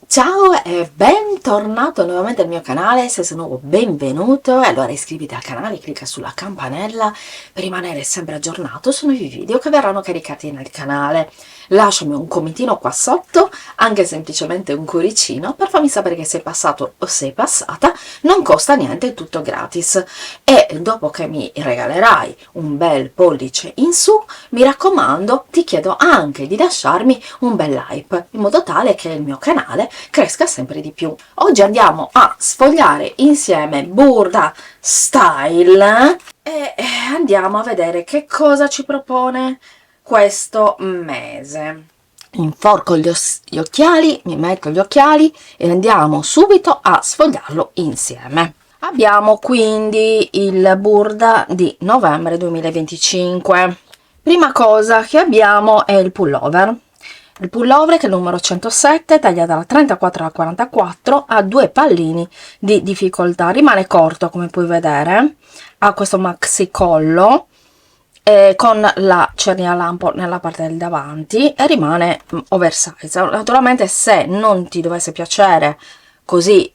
Ciao e bentornato nuovamente al mio canale. Se sei nuovo, benvenuto, e allora iscriviti al canale, clicca sulla campanella per rimanere sempre aggiornato su nuovi video che verranno caricati nel canale. Lasciami un commentino qua sotto, anche semplicemente un cuoricino, per farmi sapere che sei passato o sei passata. Non costa niente, è tutto gratis, e dopo che mi regalerai un bel pollice in su, mi raccomando, ti chiedo anche di lasciarmi un bel like, in modo tale che il mio canale cresca sempre di più. Oggi andiamo a sfogliare insieme Burda Style e andiamo a vedere che cosa ci propone questo mese. Inforco gli occhiali, mi metto gli occhiali e andiamo subito a sfogliarlo insieme. Abbiamo quindi il Burda di novembre 2025. Prima cosa che abbiamo è il pullover. Il pullover, che è il numero 107, taglia dalla 34 alla 44, ha due pallini di difficoltà, rimane corto come puoi vedere, ha questo maxi collo con la cernia lampo nella parte del davanti e rimane oversize. Naturalmente, se non ti dovesse piacere così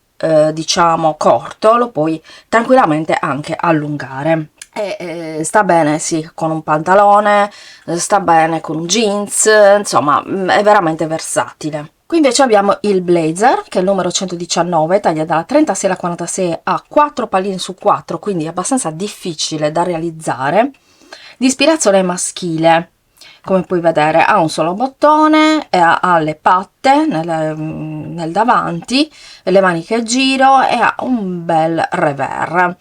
diciamo corto, lo puoi tranquillamente anche allungare. E sta bene sì con un pantalone, sta bene con un jeans, insomma è veramente versatile. Qui invece abbiamo il blazer, che è il numero 119, taglia dalla 36 alla 46, ha 4 pallini su 4, quindi è abbastanza difficile da realizzare, di ispirazione maschile. Come puoi vedere ha un solo bottone, e ha le patte nel davanti, le maniche a giro e ha un bel revers.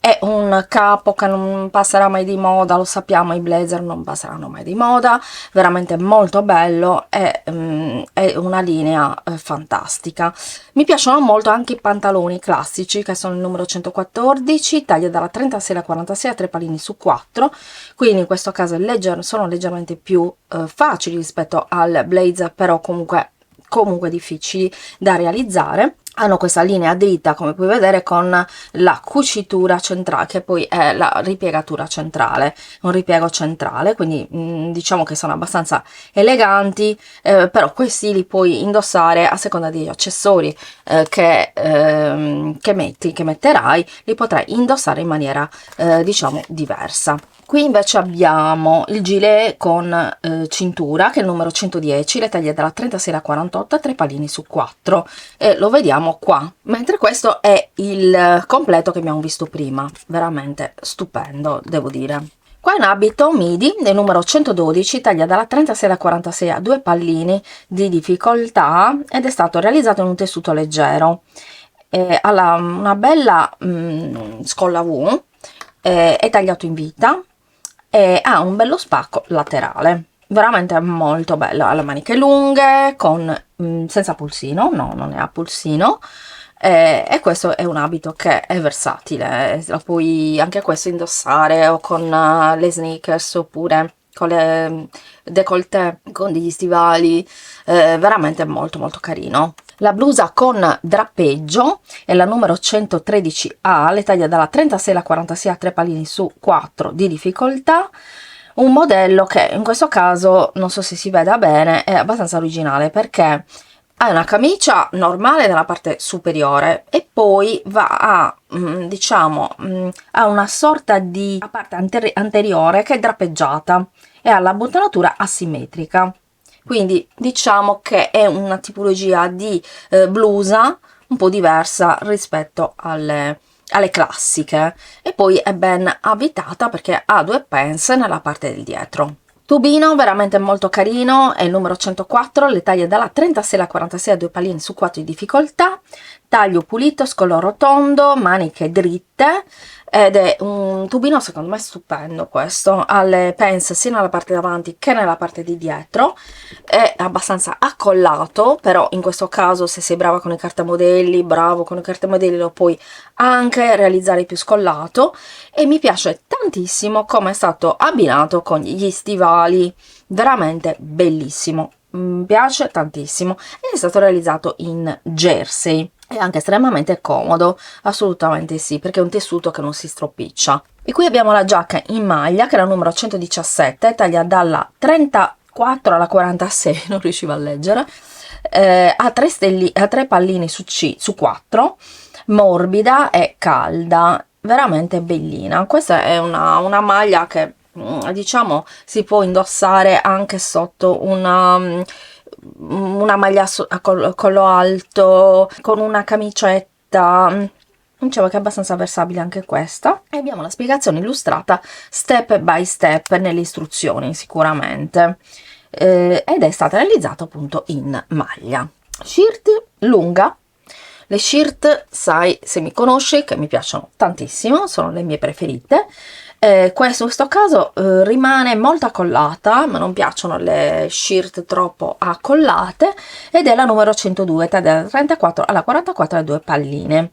È un capo che non passerà mai di moda, lo sappiamo, i blazer non passeranno mai di moda, veramente molto bello, è una linea fantastica. Mi piacciono molto anche i pantaloni classici, che sono il numero 114, taglia dalla 36 alla 46, a 3 pallini su 4, quindi in questo caso sono leggermente più facili rispetto al blazer, però comunque difficili da realizzare. Hanno questa linea dritta, come puoi vedere, con la cucitura centrale, che poi è la ripiegatura centrale, un ripiego centrale, quindi diciamo che sono abbastanza eleganti, però questi li puoi indossare a seconda degli accessori che metterai, li potrai indossare in maniera diciamo diversa. Qui invece abbiamo il gilet con cintura, che è il numero 110, le taglie dalla 36 alla 48, 3 pallini su 4, e lo vediamo qua. Mentre questo è il completo che abbiamo visto prima, veramente stupendo, devo dire. Qua è un abito midi del numero 112, taglia dalla 36 alla 46, a 2 pallini di difficoltà ed è stato realizzato in un tessuto leggero. Ha una bella scolla V, è tagliato in vita e ha un bello spacco laterale, veramente molto bello. Ha le maniche lunghe senza pulsino, no, non ne ha pulsino, e questo è un abito che è versatile, lo puoi anche questo indossare o con le sneakers oppure con le décolleté, con degli stivali, veramente molto molto carino. La blusa con drappeggio è la numero 113A, le taglia dalla 36 alla 46, a 3 pallini su 4 di difficoltà. Un modello che in questo caso, non so se si veda bene, è abbastanza originale, perché ha una camicia normale nella parte superiore e poi va a diciamo ha una sorta di parte anteriore che è drappeggiata e ha la bottinatura asimmetrica, quindi diciamo che è una tipologia di blusa un po' diversa rispetto alle classiche, e poi è ben avvitata perché ha due pence nella parte del dietro. Tubino veramente molto carino, è il numero 104, le taglie dalla 36 alla 46, a 2 pallini su 4 di difficoltà, taglio pulito, scollo rotondo, maniche dritte, ed è un tubino secondo me stupendo questo. Ha le pence sia nella parte davanti che nella parte di dietro, è abbastanza accollato, però in questo caso se sei brava con i cartamodelli, bravo con i cartamodelli, lo puoi anche realizzare più scollato, e mi piace tantissimo come è stato abbinato con gli stivali, veramente bellissimo, mi piace tantissimo, e è stato realizzato in jersey. È anche estremamente comodo, assolutamente sì, perché è un tessuto che non si stropiccia. E qui abbiamo la giacca in maglia, che è la numero 117, taglia dalla 34 alla 46, non riuscivo a leggere, ha 3 pallini su 4, morbida e calda, veramente bellina. Questa è una maglia che diciamo si può indossare anche sotto una maglia a collo alto, con una camicetta. Diciamo che è abbastanza versabile anche questa, e abbiamo la spiegazione illustrata step by step nelle istruzioni sicuramente, ed è stata realizzata appunto in maglia. Shirt lunga. Le shirt, sai, se mi conosci, che mi piacciono tantissimo, sono le mie preferite. In questo caso rimane molto accollata, ma non piacciono le shirt troppo accollate, ed è la numero 102, taglia dalla 34 alla 44, a 2 palline.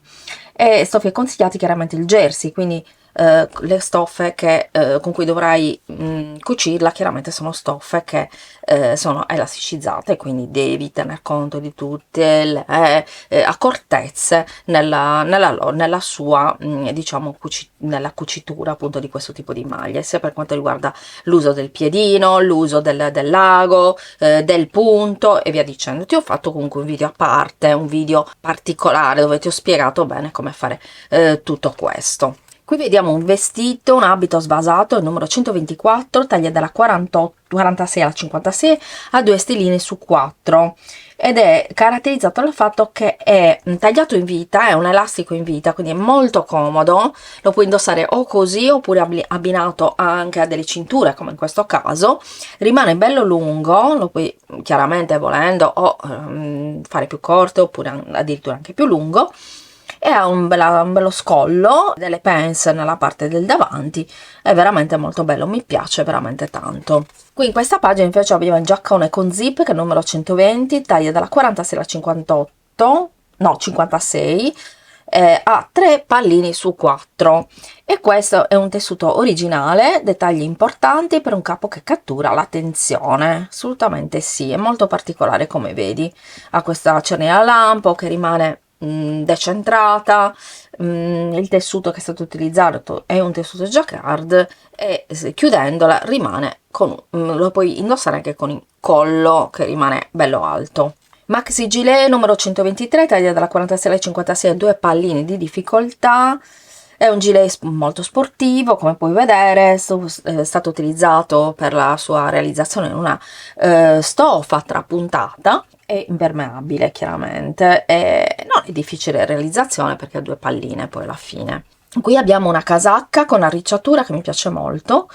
E stoffe consigliati chiaramente il jersey, quindi le stoffe con cui dovrai cucirla chiaramente sono stoffe che sono elasticizzate, quindi devi tener conto di tutte le accortezze nella sua diciamo nella cucitura appunto di questo tipo di maglie, sia per quanto riguarda l'uso del piedino, l'uso del lago, del punto e via dicendo. Ti ho fatto comunque un video a parte, un video particolare dove ti ho spiegato bene come fare tutto questo. Qui vediamo un vestito, un abito svasato, il numero 124, taglia dalla 46 alla 56, a 2 stilini su 4, ed è caratterizzato dal fatto che è tagliato in vita, è un elastico in vita, quindi è molto comodo, lo puoi indossare o così oppure abbinato anche a delle cinture come in questo caso. Rimane bello lungo, lo puoi chiaramente volendo o fare più corto oppure addirittura anche più lungo, e ha un bello scollo, delle pants nella parte del davanti, è veramente molto bello, mi piace veramente tanto. Qui in questa pagina invece abbiamo il giaccone con zip, che è il numero 120, taglia dalla 46 alla 58, no 56, ha 3 pallini su 4, e questo è un tessuto originale, dettagli importanti per un capo che cattura l'attenzione, assolutamente sì, è molto particolare come vedi, ha questa cerniera a lampo che rimane decentrata, il tessuto che è stato utilizzato è un tessuto jacquard, e chiudendola rimane lo puoi indossare anche con il collo che rimane bello alto. Maxi gilet numero 123, taglia dalla 46 alla 56, a 2 pallini di difficoltà. È un gilet molto sportivo, come puoi vedere, è stato utilizzato per la sua realizzazione in una stoffa trapuntata, è impermeabile chiaramente, e non è difficile realizzazione perché ha 2 palline poi alla fine. Qui abbiamo una casacca con arricciatura che mi piace molto,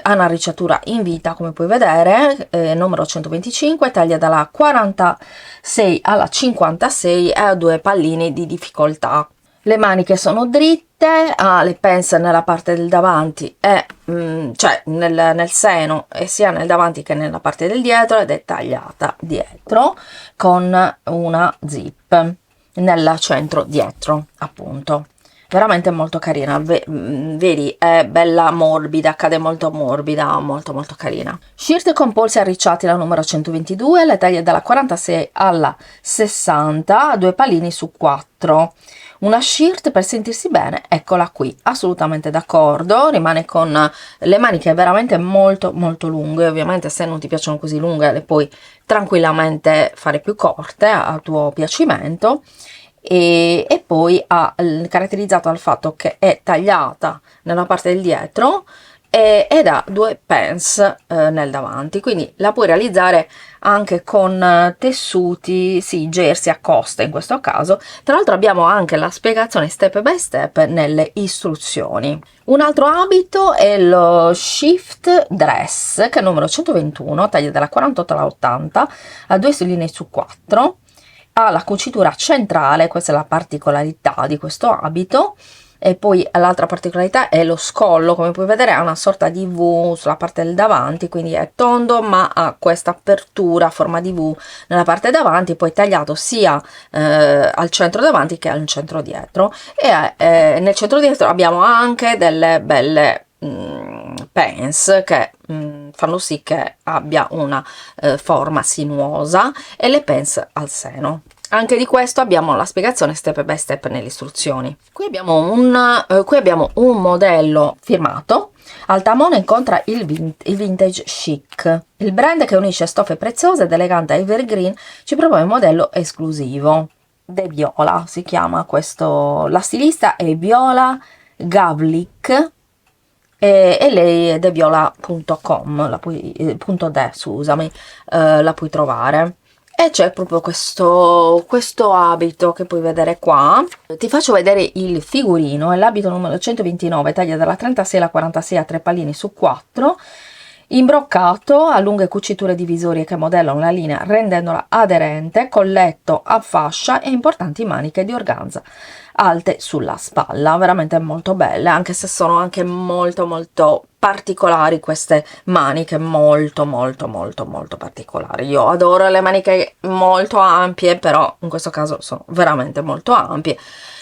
ha un'arricciatura in vita come puoi vedere, numero 125, taglia dalla 46 alla 56 e ha 2 palline di difficoltà. Le maniche sono dritte, ha le pence nella parte del davanti e cioè nel seno, e sia nel davanti che nella parte del dietro, ed è tagliata dietro con una zip nel centro dietro appunto. Veramente molto carina, vedi, è bella morbida, cade molto morbida, molto molto carina. Shirt con polsi arricciati, la numero 122, le taglie dalla 46 alla 60, 2 pallini su 4. Una shirt per sentirsi bene, eccola qui, assolutamente d'accordo, rimane con le maniche veramente molto molto lunghe, ovviamente se non ti piacciono così lunghe le puoi tranquillamente fare più corte a tuo piacimento. E poi caratterizzato dal fatto che è tagliata nella parte del dietro ed ha 2 pence nel davanti, quindi la puoi realizzare anche con tessuti, sì, jersey a costa in questo caso. Tra l'altro abbiamo anche la spiegazione step by step nelle istruzioni. Un altro abito è lo shift dress, che è il numero 121, taglia dalla 48 alla 80, a 2 stilini su 4. Ha la cucitura centrale, questa è la particolarità di questo abito, e poi l'altra particolarità è lo scollo, come puoi vedere ha una sorta di V sulla parte del davanti, quindi è tondo ma ha questa apertura a forma di V nella parte davanti, poi tagliato sia al centro davanti che al centro dietro, e nel centro dietro abbiamo anche delle belle pants che fanno sì che abbia una forma sinuosa, e le pants al seno. Anche di questo abbiamo la spiegazione step by step nelle istruzioni. Qui abbiamo un modello firmato. Altamona incontra il vintage chic. Il brand che unisce stoffe preziose ed elegante evergreen ci propone un modello esclusivo. De Viola si chiama questo. La stilista è Viola Gavlik e lei è deviola.com, .de, scusami, la puoi trovare. E c'è proprio questo abito che puoi vedere qua. Ti faccio vedere il figurino, è l'abito numero 129, taglia dalla 36 alla 46 a 3 pallini su 4, imbroccato a lunghe cuciture divisorie che modellano la linea rendendola aderente, colletto a fascia e importanti maniche di organza alte sulla spalla, veramente molto belle, anche se sono anche molto particolari queste maniche, molto particolari. Io adoro le maniche molto ampie, però in questo caso sono veramente molto ampie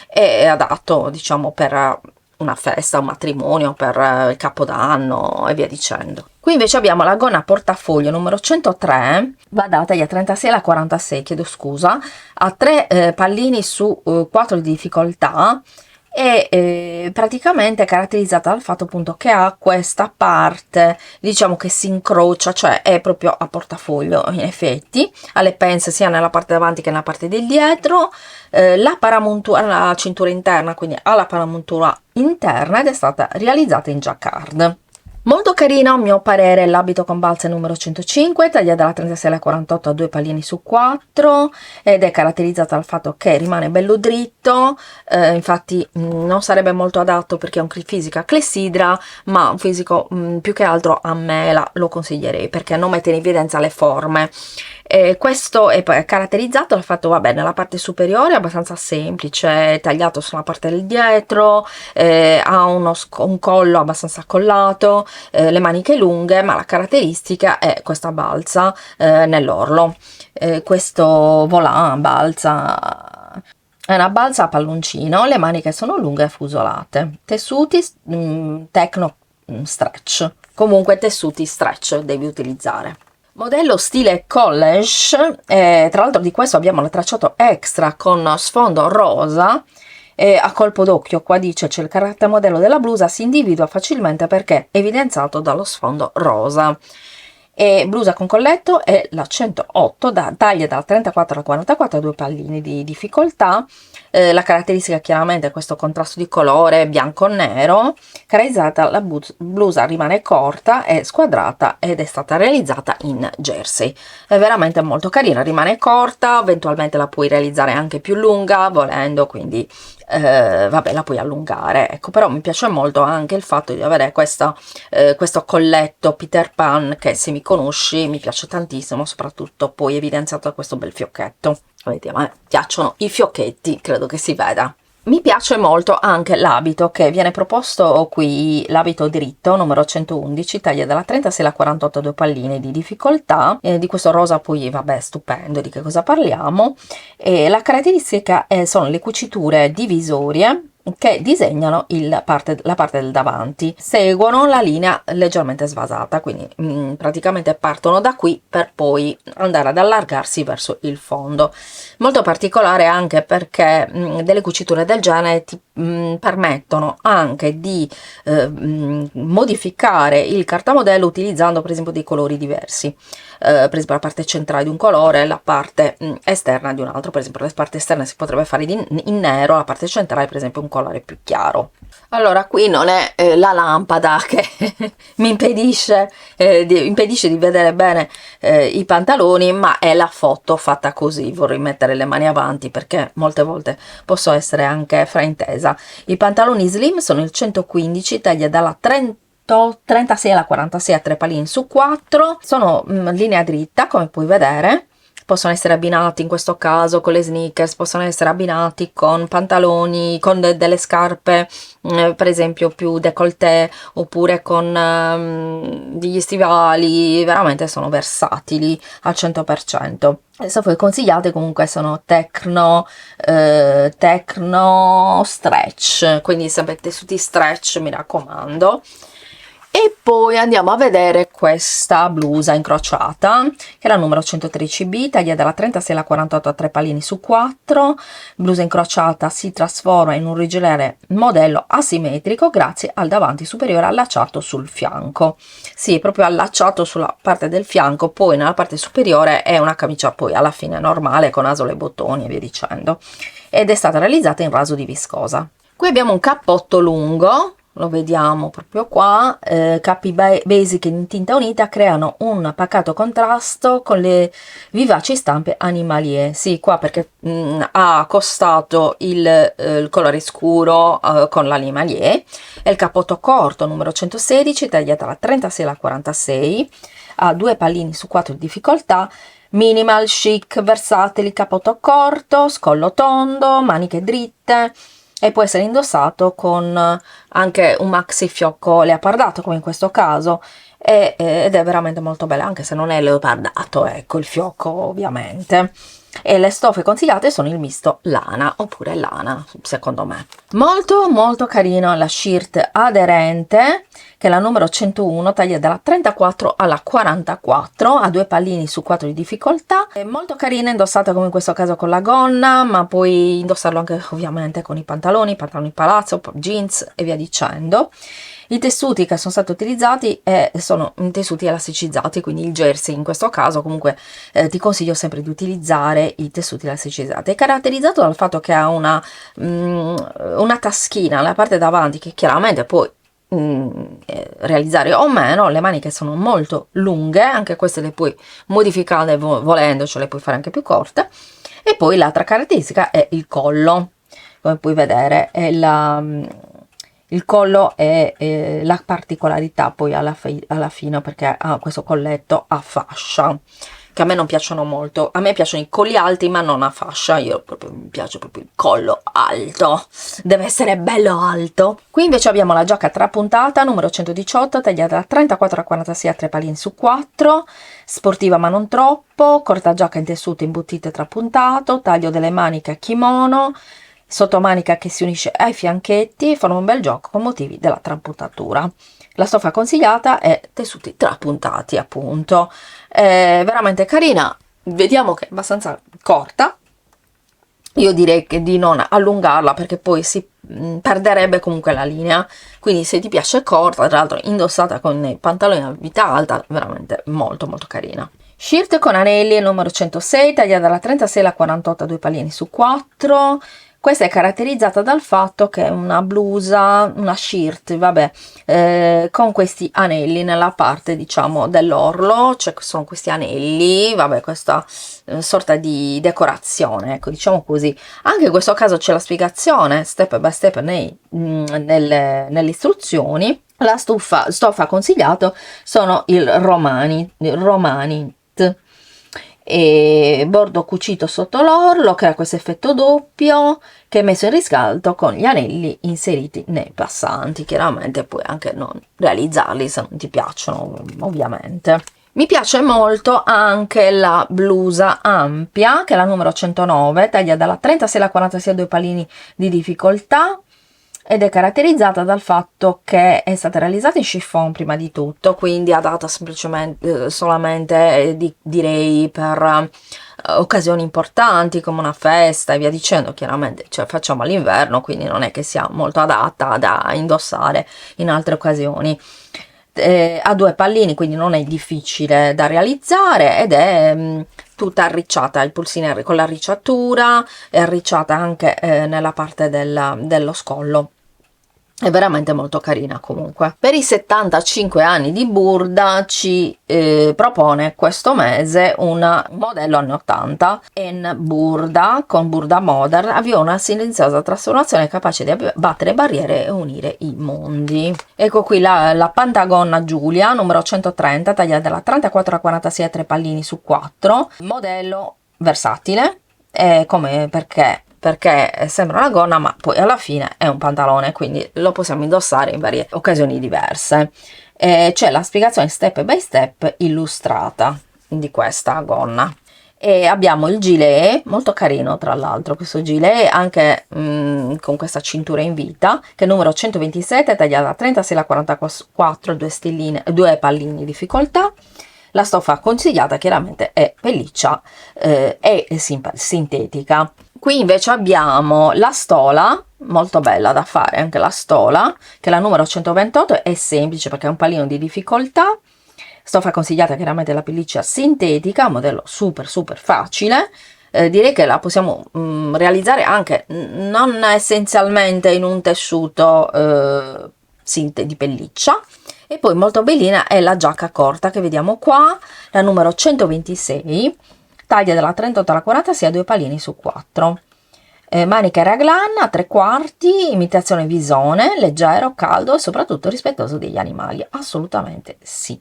e è adatto, diciamo, per una festa, un matrimonio, per il capodanno e via dicendo. Qui invece abbiamo la gonna portafoglio numero 103, va da taglia 36 alla 46, chiedo scusa, a 3 pallini su 4 di difficoltà e praticamente è caratterizzata dal fatto appunto che ha questa parte, diciamo, che si incrocia, cioè è proprio a portafoglio in effetti, ha le pence sia nella parte davanti che nella parte del dietro, la paramontura, la cintura interna, quindi ha la paramontura interna ed è stata realizzata in jacquard. Molto carino a mio parere l'abito con balze numero 105, taglia dalla 36 alla 48 a 2 pallini su 4 ed è caratterizzata dal fatto che rimane bello dritto, infatti non sarebbe molto adatto perché è un fisico a clessidra, ma un fisico più che altro a me lo consiglierei perché non mette in evidenza le forme. Questo è caratterizzato dal fatto, vabbè, nella parte superiore è abbastanza semplice, tagliato sulla parte del dietro, ha un collo abbastanza collato, le maniche lunghe, ma la caratteristica è questa balza nell'orlo. Questo volant balza è una balza a palloncino, le maniche sono lunghe e fusolate, tessuti Tecno stretch, comunque tessuti stretch devi utilizzare. Modello stile college, tra l'altro di questo abbiamo il tracciato extra con sfondo rosa, a colpo d'occhio qua dice c'è il carattere modello della blusa, si individua facilmente perché è evidenziato dallo sfondo rosa. E blusa con colletto è la 108, taglia dal 34 al 44 a 2 pallini di difficoltà. La caratteristica chiaramente è questo contrasto di colore bianco-nero, caratterizzata la blusa rimane corta e squadrata ed è stata realizzata in jersey. È veramente molto carina, rimane corta, eventualmente la puoi realizzare anche più lunga volendo, quindi vabbè, la puoi allungare, ecco. Però mi piace molto anche il fatto di avere questo colletto Peter Pan che, se mi conosci, mi piace tantissimo, soprattutto poi evidenziato da questo bel fiocchetto. Vedete, a me piacciono i fiocchetti, credo che si veda. Mi piace molto anche l'abito che viene proposto qui, l'abito dritto numero 111, taglia dalla 36 alla 48 a 2 palline di difficoltà, di questo rosa poi vabbè stupendo, di che cosa parliamo, e la caratteristica sono le cuciture divisorie che disegnano la parte del davanti, seguono la linea leggermente svasata, quindi praticamente partono da qui per poi andare ad allargarsi verso il fondo. Molto particolare anche perché delle cuciture del genere ti permettono anche di modificare il cartamodello utilizzando per esempio dei colori diversi, per esempio la parte centrale di un colore, la parte esterna di un altro. Per esempio la parte esterna si potrebbe fare in nero, la parte centrale per esempio un colore più chiaro. Allora, qui non è la lampada che mi impedisce di vedere bene i pantaloni, ma è la foto fatta così. Vorrei mettere le mani avanti perché molte volte posso essere anche fraintesa. I pantaloni slim sono il 115, taglia dalla 36 alla 46 a 3 pallini su 4, sono linea dritta come puoi vedere. Possono essere abbinati in questo caso con le sneakers, possono essere abbinati con pantaloni, con delle scarpe per esempio più décolleté, oppure con degli stivali, veramente sono versatili al 100%. Adesso poi consigliate comunque sono Tecno stretch, quindi sempre tessuti stretch, mi raccomando. E poi andiamo a vedere questa blusa incrociata, che è la numero 113B, taglia dalla 36 alla 48 a 3 pallini su 4. Blusa incrociata si trasforma in un rigeliere modello asimmetrico grazie al davanti superiore allacciato sul fianco. Sì, proprio allacciato sulla parte del fianco, poi nella parte superiore è una camicia poi alla fine normale con asole e bottoni e via dicendo. Ed è stata realizzata in raso di viscosa. Qui abbiamo un cappotto lungo, lo vediamo proprio qua. Cappi basic in tinta unita creano un pacato contrasto con le vivaci stampe animalie. Sì, qua perché ha accostato il colore scuro con l'animalier. È il cappotto corto numero 116, tagliata dalla 36 alla 46, ha 2 pallini su 4 di difficoltà. Minimal, chic, versatili, cappotto corto, scollo tondo, maniche dritte, e può essere indossato con anche un maxi fiocco leopardato come in questo caso, ed è veramente molto bello, anche se non è leopardato, ecco, il fiocco ovviamente. E le stoffe consigliate sono il misto lana oppure lana, secondo me. Molto molto carino la shirt aderente, che è la numero 101, taglia dalla 34 alla 44, ha 2 pallini su 4 di difficoltà. È molto carina, indossata come in questo caso con la gonna, ma puoi indossarlo anche ovviamente con i pantaloni palazzo, jeans e via dicendo. I tessuti che sono stati utilizzati sono tessuti elasticizzati, quindi il jersey in questo caso comunque ti consiglio sempre di utilizzare i tessuti elasticizzati. È caratterizzato dal fatto che ha una taschina alla parte davanti che chiaramente puoi realizzare o meno. Le maniche sono molto lunghe, anche queste le puoi modificare volendo, cioè le puoi fare anche più corte. E poi l'altra caratteristica è il collo, come puoi vedere è il collo è la particolarità poi alla fine, perché ha questo colletto a fascia che a me non piacciono molto. A me piacciono i colli alti ma non a fascia, mi piace proprio il collo alto, deve essere bello alto. Qui invece abbiamo la giacca trapuntata numero 118, tagliata da 34 a 46 a 3 pallini su 4, sportiva ma non troppo, corta giacca in tessuto imbottito e trapuntato, taglio delle maniche a kimono, sottomanica che si unisce ai fianchetti, forma un bel gioco con motivi della trapuntatura. La stoffa consigliata è tessuti trapuntati, appunto. È veramente carina, vediamo che è abbastanza corta. Io direi che di non allungarla perché poi si perderebbe comunque la linea, quindi se ti piace corta, tra l'altro indossata con i pantaloni a vita alta, veramente molto molto carina. Shirt con anelli numero 106, tagliata dalla 36 alla 48 a 2 pallini su 4. Questa è caratterizzata dal fatto che è una blusa, una shirt, vabbè, con questi anelli nella parte, diciamo, dell'orlo, cioè sono questi anelli, vabbè, questa sorta di decorazione, ecco, diciamo così. Anche in questo caso c'è la spiegazione step by step nelle istruzioni. La stoffa consigliato sono il Romanit, e bordo cucito sotto l'orlo che ha questo effetto doppio che è messo in riscaldo con gli anelli inseriti nei passanti. Chiaramente puoi anche non realizzarli se non ti piacciono, ovviamente. Mi piace molto anche la blusa ampia, che è la numero 109, taglia dalla 36 alla 46 a 2 pallini di difficoltà, ed è caratterizzata dal fatto che è stata realizzata in chiffon prima di tutto, quindi adatta semplicemente solamente direi per occasioni importanti come una festa e via dicendo. Chiaramente, cioè, facciamo all'inverno, quindi non è che sia molto adatta da indossare in altre occasioni. Ha 2 pallini, quindi non è difficile da realizzare, ed è tutta arricciata, il polsino con l'arricciatura, è arricciata anche nella parte dello scollo. È veramente molto carina comunque. Per i 75 anni di Burda ci propone questo mese un modello anni 80 in Burda, con Burda Modern, avvia una silenziosa trasformazione capace di abbattere barriere e unire i mondi. Ecco qui la Pantagonna Giulia numero 130, tagliata dalla 34 a 46 a 3 pallini su 4, modello versatile, perché sembra una gonna ma poi alla fine è un pantalone, quindi lo possiamo indossare in varie occasioni diverse. C'è la spiegazione step by step illustrata di questa gonna. E abbiamo il gilet, molto carino tra l'altro questo gilet, anche con questa cintura in vita, che è numero 127, tagliata 36 alla 44, due pallini di difficoltà. La stoffa consigliata chiaramente è pelliccia e sintetica. Qui invece abbiamo la stola, molto bella da fare anche la stola, che è la numero 128, è semplice perché è un pallino di difficoltà. Stoffa consigliata chiaramente la pelliccia sintetica, modello super super facile. Direi che la possiamo realizzare anche non essenzialmente in un tessuto di pelliccia. E poi molto bellina è la giacca corta che vediamo qua, la numero 126, taglia dalla 38 alla 46 a 2 pallini su 4. Maniche raglan a 3/4, imitazione visone, leggero, caldo e soprattutto rispettoso degli animali, assolutamente sì.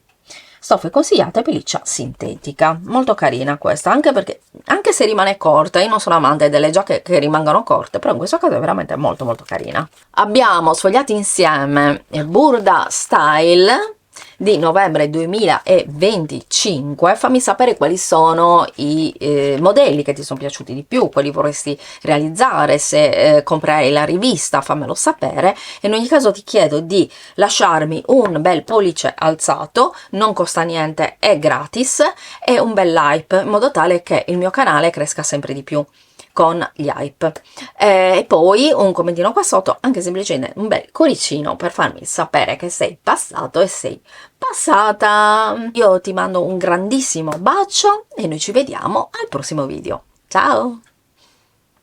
Stoffe consigliate, pelliccia sintetica, molto carina questa, anche perché anche se rimane corta, io non sono amante delle giacche che rimangono corte, però in questo caso è veramente molto molto carina. Abbiamo sfogliato insieme Burda Style di novembre 2025. Fammi sapere quali sono i modelli che ti sono piaciuti di più, quali vorresti realizzare, se comprerai la rivista fammelo sapere. In ogni caso ti chiedo di lasciarmi un bel pollice alzato, non costa niente, è gratis, e un bel like in modo tale che il mio canale cresca sempre di più con gli hype, e poi un commentino qua sotto, anche semplicemente un bel cuoricino per farmi sapere che sei passato e sei passata. Io ti mando un grandissimo bacio e noi ci vediamo al prossimo video. Ciao!